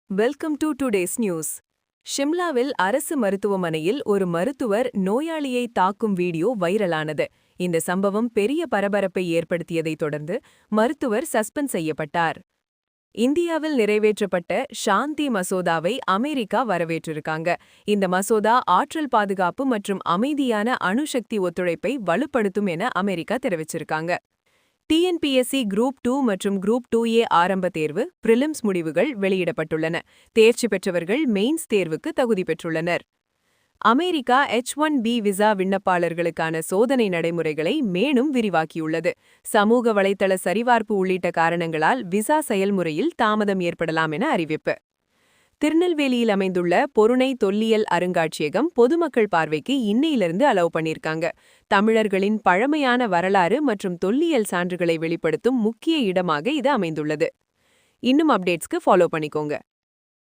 Welcome to today's news. ஷிம்லாவில் அரசு மருத்துவமனையில் ஒரு மருத்துவர் நோயாளியை தாக்கும் வீடியோ வைரலானது. இந்த சம்பவம் பெரிய பரபரப்பை ஏற்படுத்தியதைத் தொடர்ந்து மருத்துவர் சஸ்பெண்ட் செய்யப்பட்டார். இந்தியாவில் நிறைவேற்றப்பட்ட சாந்தி மசோதாவை அமெரிக்கா வரவேற்றிருக்காங்க. இந்த மசோதா ஆற்றல் பாதுகாப்பு மற்றும் அமைதியான அணுசக்தி ஒத்துழைப்பை வலுப்படுத்தும் என அமெரிக்கா தெரிவிச்சிருக்காங்க. டிஎன்பிஎஸ்சி குரூப் 2 மற்றும் குரூப் 2A ஆரம்ப தேர்வு பிரிலிம்ஸ் முடிவுகள் வெளியிடப்பட்டுள்ளன. தேர்ச்சி பெற்றவர்கள் மெயின்ஸ் தேர்வுக்கு தகுதி பெற்றுள்ளனர். அமெரிக்கா H-1B விசா விண்ணப்பாளர்களுக்கான சோதனை நடைமுறைகளை மேலும் விரிவாக்கியுள்ளது. சமூக வலைத்தள சரிபார்ப்பு உள்ளிட்ட காரணங்களால் விசா செயல்முறையில் தாமதம் ஏற்படலாம் என அறிவிப்பு. திருநெல்வேலியில் அமைந்துள்ள பொருணை தொல்லியல் அருங்காட்சியகம் பொதுமக்கள் பார்வைக்கு இன்னையிலிருந்து அலோவ் பண்ணியிருக்காங்க. தமிழர்களின் பழமையான வரலாறு மற்றும் தொல்லியல் சான்றுகளை வெளிப்படுத்தும் முக்கிய இடமாக இது அமைந்துள்ளது. இன்னும் அப்டேட்ஸ்க்கு ஃபாலோ பண்ணிக்கோங்க.